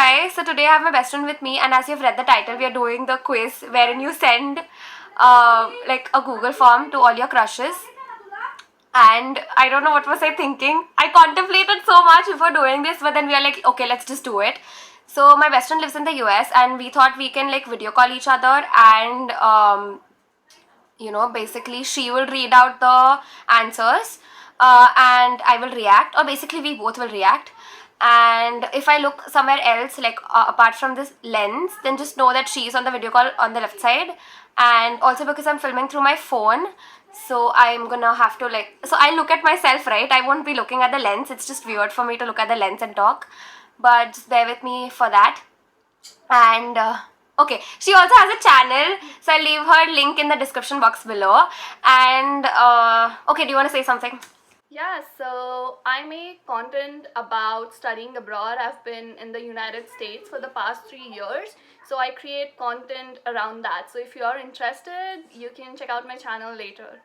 guys, so today I have my best friend with me, and as you've read the title, we are doing the quiz wherein you send like a Google form to all your crushes. And I don't know what was I thinking. I contemplated so much before doing this, but then we are like, okay, let's just do it. So my best friend lives in the US, and we thought we can like video call each other, and basically she will read out the answers, and I will react, or basically we both will react. And if I look somewhere else, like apart from this lens, then just know that she is on the video call on the left side. And also because I'm filming through my phone, so I'm gonna have to so I look at myself, right? I won't be looking at the lens. It's just weird for me to look at the lens and talk, but just bear with me for that. And okay, she also has a channel, so I'll leave her link in the description box below. And okay, do you want to say something? Yeah, so I make content about studying abroad. I've been in the United States for the past 3 years, so I create content around that. So if you're interested, you can check out my channel later.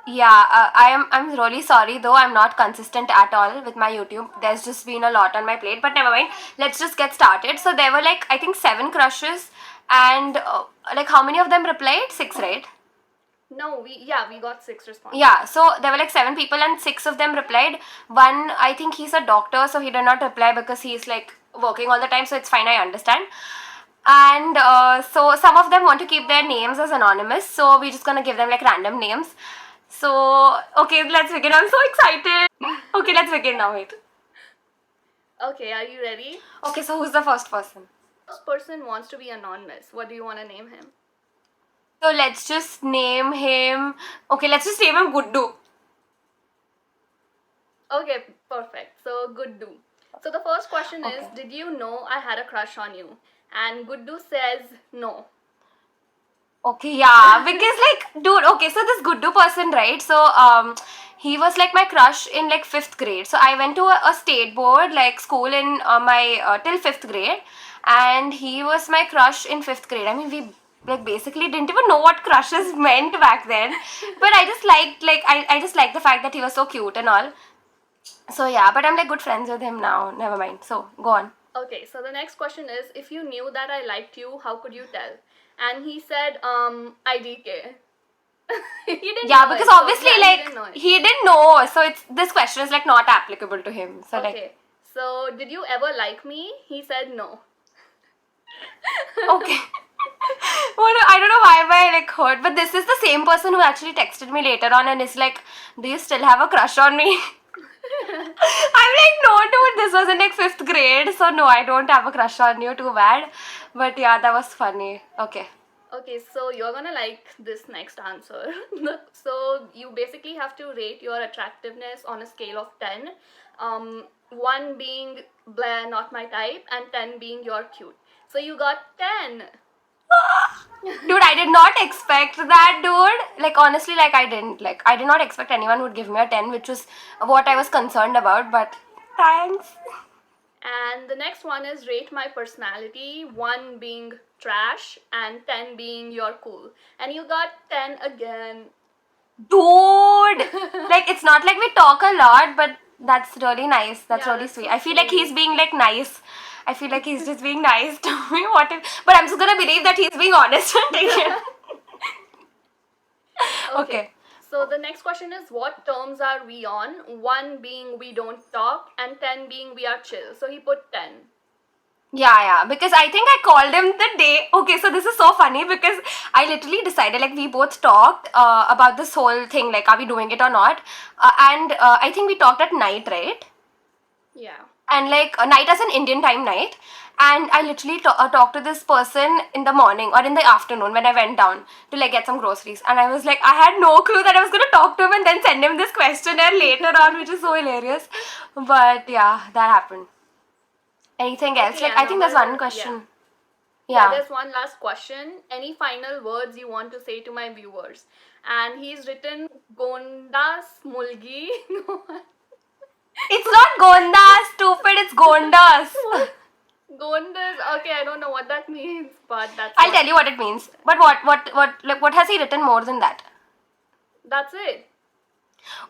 Yeah, I'm really sorry though, I'm not consistent at all with my YouTube. There's just been a lot on my plate, but never mind. Let's just get started. So there were like I think 7 crushes, and like how many of them replied? 6, right? No, we got 6 responses. Yeah, so there were like 7 people and 6 of them replied. One, I think he's a doctor, so he did not reply because he's like working all the time, so it's fine, I understand. And so some of them want to keep their names as anonymous, so we're just gonna give them like random names. So, okay, let's begin. I'm so excited. Okay, let's begin now. Wait. Okay, are you ready? Okay, so who's the first person? First person wants to be anonymous. What do you want to name him? So let's just name him. Okay, let's just name him Guddu. Okay, perfect. So, Guddu. So, the first question is, Okay. did you know I had a crush on you? And Guddu says no. Okay, yeah, because like, dude, okay, so this Guddu person, right? So, he was like my crush in like 5th grade. So I went to a state board like school in my till 5th grade, and he was my crush in 5th grade. I mean, we like basically didn't even know what crushes meant back then, but I just liked I just liked the fact that he was so cute and all. So yeah, but I'm like good friends with him now. Never mind. So go on. Okay, so the next question is, if you knew that I liked you, how could you tell? And he said, IDK. He didn't Yeah, know because it, so obviously yeah, like he didn't know it. he didn't know, so it's this question is like not applicable to him. So like Okay, so did you ever like me? He said no. okay. I don't know why am I like hurt, but this is the same person who actually texted me later on and is like, "Do you still have a crush on me?" I'm like, "No, dude, this was in like 5th grade, so no, I don't have a crush on you. Too bad." But yeah, that was funny. Okay. Okay, so you're gonna like this next answer. So you basically have to rate your attractiveness on a scale of 10. 1 being blah, not my type, and 10 being you're cute. So you got 10. Dude, I did not expect that, dude. Like, honestly, like, I did not expect anyone would give me a 10, which was what I was concerned about, but thanks. And the next one is rate my personality, 1 being trash and 10 being you're cool. And you got 10 again. Dude! Like, it's not like we talk a lot, but that's really nice. That's Yeah, really that's so sweet. I feel like he's sweet. being, like, nice. I feel like he's just being nice to me. What if... But I'm just gonna believe that he's being honest and take it. Okay. So the next question is, what terms are we on? 1 being we don't talk and 10 being we are chill. So he put 10. Yeah, because I think I called him the day. Okay, so this is so funny because I literally decided, like, we both talked about this whole thing, like, are we doing it or not? And I think we talked at night, right? Yeah. And like a night as an Indian time night. And I literally talked to this person in the morning or in the afternoon when I went down to like get some groceries. And I was like, I had no clue that I was gonna talk to him and then send him this questionnaire later on, which is so hilarious. But yeah, that happened. Anything else? Okay, Like, I think there's one question. Yeah. There's one last question. Any final words you want to say to my viewers? And he's written Gondas Mulgi. It's not Gondas, stupid, it's Gondas. Gondas. Okay, I don't know what that means, but that's. I'll tell you what it means. But what has he written more than that? That's it.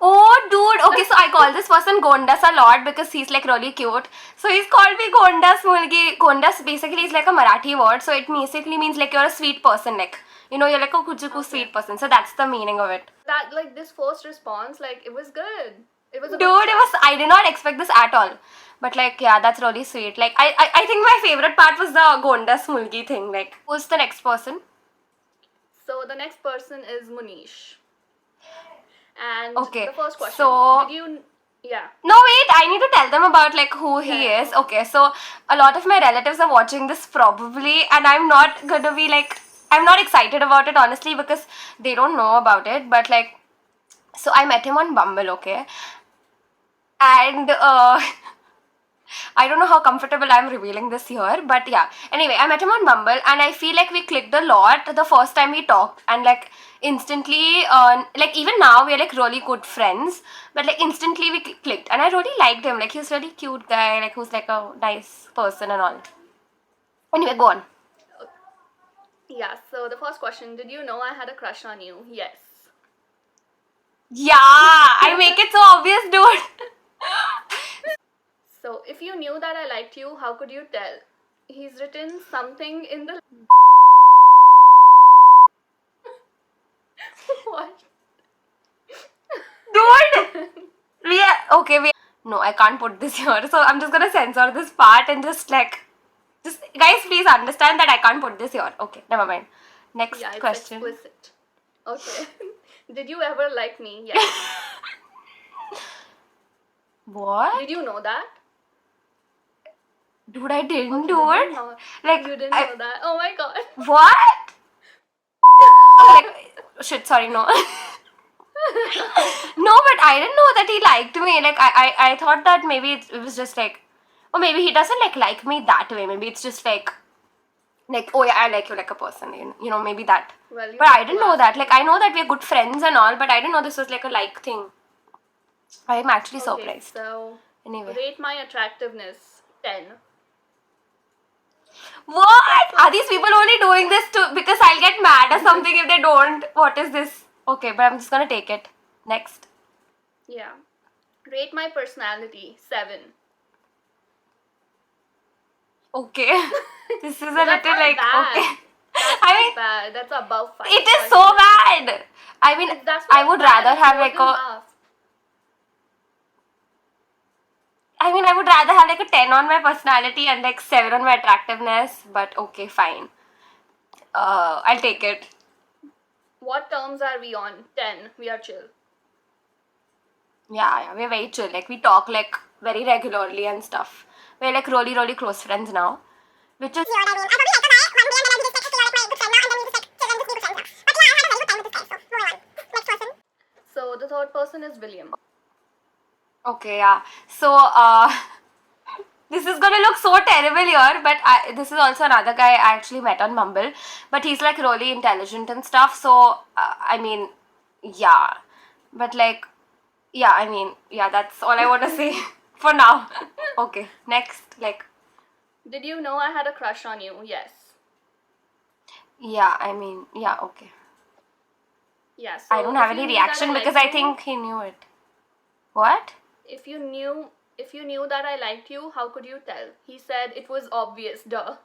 Oh, dude. Okay, so I call this person Gondas a lot because he's like really cute. So he's called me Gondas Mulgi. Gondas basically is like a Marathi word. So it basically means like you're a sweet person. Like, you know, you're like a kuchuku sweet person. So that's the meaning of it. That, like, this first response, like, it was good. It was a Dude, good it was. I did not expect this at all. But like, yeah, that's really sweet. Like, I think my favorite part was the Gondas Mulgi thing. Like, who's the next person? So the next person is Munish. And Okay, the first question, so- did you, yeah, No, wait, I need to tell them about like who he Yeah. is. Okay, so a lot of my relatives are watching this probably, and I'm not gonna be like, I'm not excited about it honestly because they don't know about it. But like, so I met him on Bumble, okay, and I don't know how comfortable I'm revealing this here, but yeah. Anyway, I met him on Bumble and I feel like we clicked a lot the first time we talked, and like instantly, like even now we're like really good friends, but like instantly we clicked and I really liked him. Like he's really cute guy, like who's like a nice person and all. Anyway, go on. yeah. So the first question, did you know I had a crush on you? Yes. Yeah, I make it so obvious, dude. So if you knew that I liked you, how could you tell? He's written something in the. What? Dude, we are okay. No, I can't put this here, so I'm just gonna censor this part and just like, just guys, please understand that I can't put this here. Okay, never mind. Next Yeah, it's question. explicit. Okay. Did you ever like me? Yes. What? Did you know that? Dude, I didn't Okay, do did it. you know? Like, You didn't I- know that. Oh my god. What? Like, shit. Sorry, no. No, but I didn't know that he liked me. Like, I thought that maybe it was just like, or maybe he doesn't like me that way. Maybe it's just like, oh yeah, I like you like a person. You know, maybe that. Well, you But I have to didn't know ask. that. Like, I know that we're good friends and all, but I didn't know this was like a like thing. I'm actually Okay, surprised. so Anyway. rate my attractiveness 10. What? Are these people only doing this to because I'll get mad or something if they don't? What is this? Okay, but I'm just gonna take it. Next. Yeah. Rate my personality 7. Okay. This is a That's little not like bad. okay. That's I not mean, bad. That's above 5. it is so bad. I mean, That's I not would bad, rather it's have more like than a. half. I would rather have like a 10 on my personality and like 7 on my attractiveness. But okay, fine. I'll take it. What terms are we on? 10. We are chill. Yeah, we're very chill. Like we talk like very regularly and stuff. We're like really, really close friends now, which is. So the third person is William. Okay, yeah. So, this is gonna look so terrible here, but this is also another guy I actually met on Mumble. But he's like really intelligent and stuff. So, I mean, yeah. But like, yeah, I mean, yeah, that's all I want to say for now. Okay, next. Like, Did you know I had a crush on you? Yes. yeah, I mean, yeah, okay. Yeah. So I don't have if you any knew that reaction liked because I you- think he knew it. What? if you knew that I liked you, how could you tell? He said it was obvious. Duh.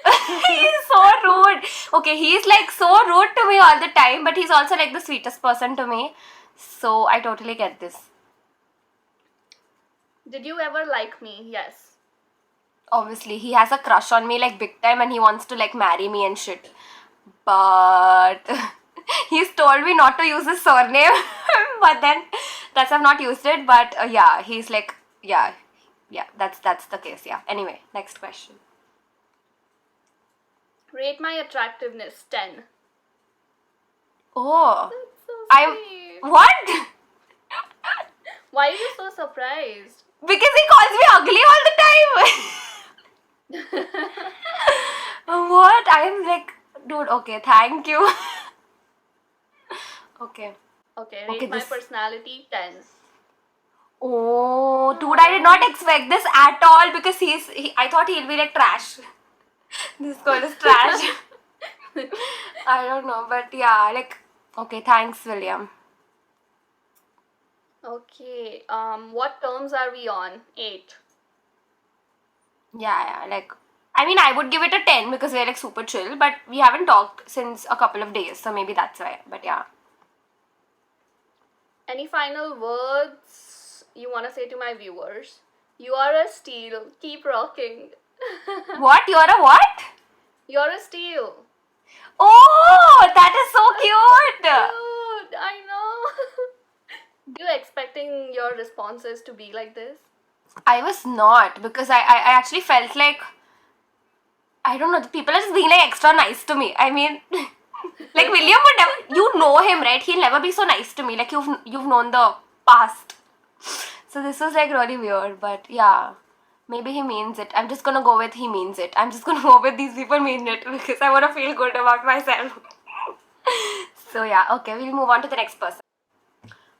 He's so rude. Okay, he's like so rude to me all the time, but he's also like the sweetest person to me. So I totally get this. Did you ever like me? Yes. Obviously, he has a crush on me like big time and he wants to like marry me and shit. But he's told me not to use his surname. But then that's I've not used it. But yeah, he's like yeah, that's the case. Yeah. Anyway, next question. Rate my attractiveness 10. Oh, That's so I'm sweet. what? Why are you so surprised? Because he calls me ugly all the time. What? I am like, dude, okay, thank you. Okay. Okay, Okay, rate my this- personality 10. Oh, dude, I did not expect this at all because I thought he'll be like trash. This girl is trash. I don't know, but yeah, like, okay, thanks, William. Okay. What terms are we on? 8. Yeah, like, I mean, I would give it a 10 because we're like super chill, but we haven't talked since a couple of days, so maybe that's why. But yeah. Any final words you want to say to my viewers? You are a steal. Keep rocking. What? You're a what? You're a steal. Oh, that is so cute. Dude, I know. You expecting your responses to be like this? I was not because I actually felt like, I don't know, the people are just being like extra nice to me. I mean, like William would never, you know him, right? He'll never be so nice to me. Like you've known the past. So this was like really weird, but yeah, maybe he means it. I'm just gonna go with he means it. I'm just gonna go with these people mean it because I wanna feel good about myself. So yeah, okay, we'll move on to the next person.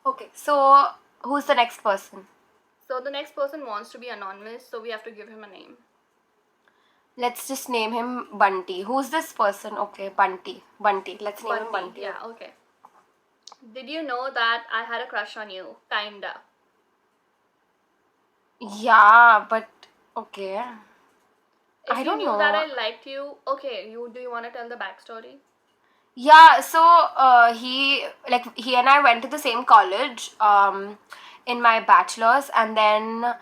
Okay, so who's the next person? So the next person wants to be anonymous, so we have to give him a name. Let's just name him Bunty. Who's this person? Okay, Bunty. Bunty. Let's name him Bunty. Yeah, okay. Did you know that I had a crush on you? Kinda. Yeah, but okay. If I you don't knew know. that I liked you, okay, do you want to tell the backstory? Yeah, so he and I went to the same college in my bachelor's, and then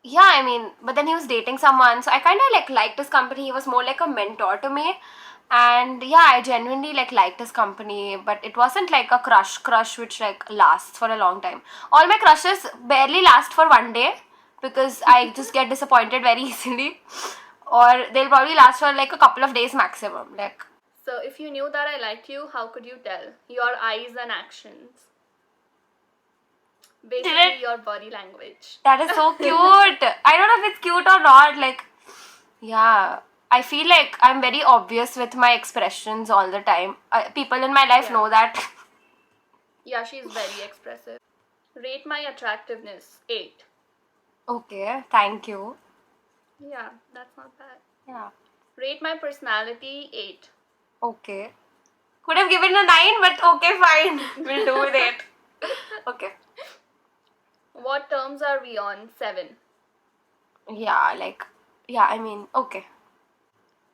yeah, I mean, but then he was dating someone, so I kind of like liked his company. He was more like a mentor to me, and yeah, I genuinely like liked his company, but it wasn't like a crush which like lasts for a long time. All my crushes barely last for one day because I just get disappointed very easily, or they'll probably last for like a couple of days maximum. Like, So if you knew that I liked you, how could you tell? Your eyes and actions. Basically, your body language. that is so cute. I don't know if it's cute or not. Like, yeah, I feel like I'm very obvious with my expressions all the time. People in my life Yeah. know that. Yeah, she's very expressive. Rate my attractiveness. 8. Okay, thank you. Yeah, that's not bad. Yeah. Rate my personality. 8. Okay. Could have given a 9, but okay, fine. We'll do with it. Okay. What terms are we on? 7. Yeah, like, yeah, I mean, okay.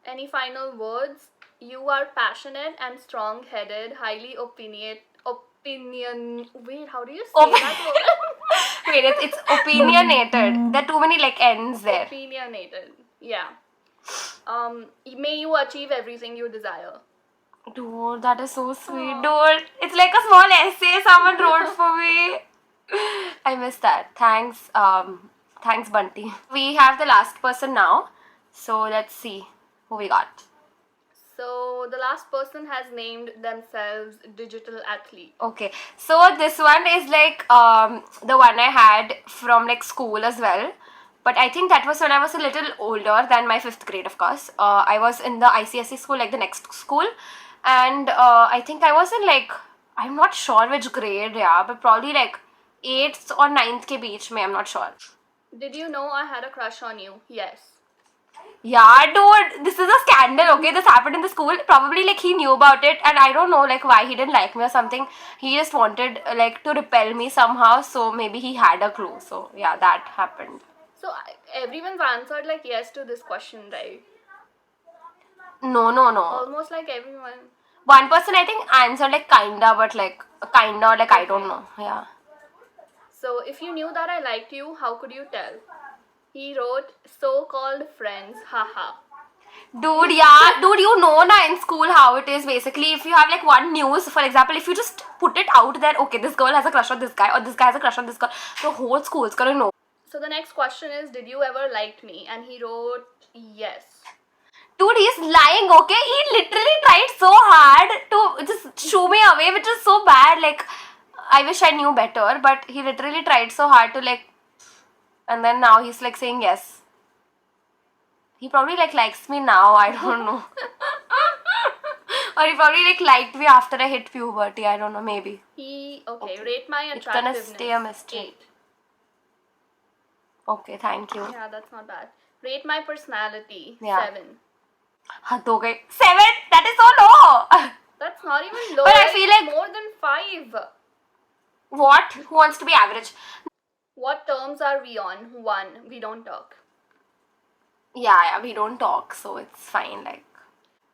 Any final words? You are passionate and strong-headed, highly opinion. Wait, how do you say that word? Wait, it's opinionated. There are too many like ends there. Opinionated. Yeah. May you achieve everything you desire. Dude, that is so sweet, dude. It's like a small essay someone wrote for me. I missed that. Thanks, Bunty. We have the last person now. So let's see who we got. So the last person has named themselves Digital Athlete. Okay, so this one is like the one I had from like school as well. But I think that was when I was a little older than my 5th grade, of course. I was in the ICSE school, like the next school. And I think I was in like, I'm not sure which grade, yeah, but probably like 8th or 9th ke beach mein, I'm not sure. Did you know I had a crush on you? Yes. Yeah, dude, this is a scandal, okay? This happened in the school. Probably like he knew about it, and I don't know like why he didn't like me or something. He just wanted like to repel me somehow, so maybe he had a clue. So yeah, that happened. So everyone's answered like yes to this question, right? No. Almost like everyone. One person I think answered like kinda, but like kinda or like I don't know. Yeah. So if you knew that I liked you, how could you tell? He wrote so-called friends, haha. Dude, yeah, dude, you know na in school how it is basically. If you have like one news, for example, if you just put it out there, okay, this girl has a crush on this guy or this guy has a crush on this girl, the whole school's gonna know. So the next question is, did you ever liked me? And he wrote yes. Dude, he's lying, okay? He literally tried so hard to just shoo me away, which is so bad. Like, I wish I knew better, but he literally tried so hard to like, and then now he's like saying yes. He probably like likes me now, I don't know. Or he probably like liked me after I hit puberty, I don't know, maybe. Okay, rate my It's gonna attractiveness. stay a mystery. 8. Okay, thank you. Yeah, that's not bad. Rate my personality. Yeah. 7. Hud ho gayi. 7? That is so low! That's not even low. But I feel like- more than 5. What? Who wants to be average? What terms are we on? 1. We don't talk. Yeah, we don't talk, so it's fine. Like,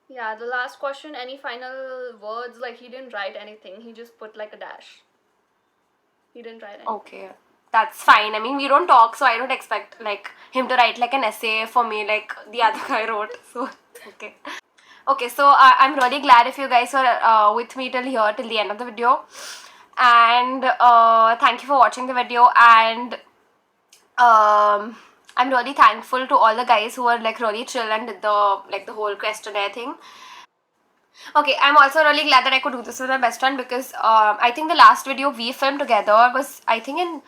Yeah, the last question, any final words? Like, he didn't write anything, he just put like a dash. He didn't write anything. okay, that's fine. I mean, we don't talk, so I don't expect like him to write like an essay for me, like the other guy wrote. So okay. Okay, so I'm really glad if you guys were with me till here, till the end of the video. And thank you for watching the video. And I'm really thankful to all the guys who were like really chill and did the whole questionnaire thing. Okay, I'm also really glad that I could do this with my best friend because I think the last video we filmed together was I think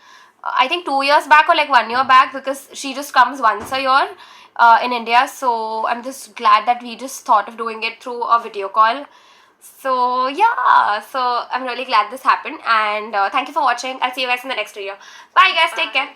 2 years back or like 1 year back, because she just comes once a year in India. So I'm just glad that we just thought of doing it through a video call. So yeah, so I'm really glad this happened, and thank you for watching. I'll see you guys in the next video. Bye guys, take care.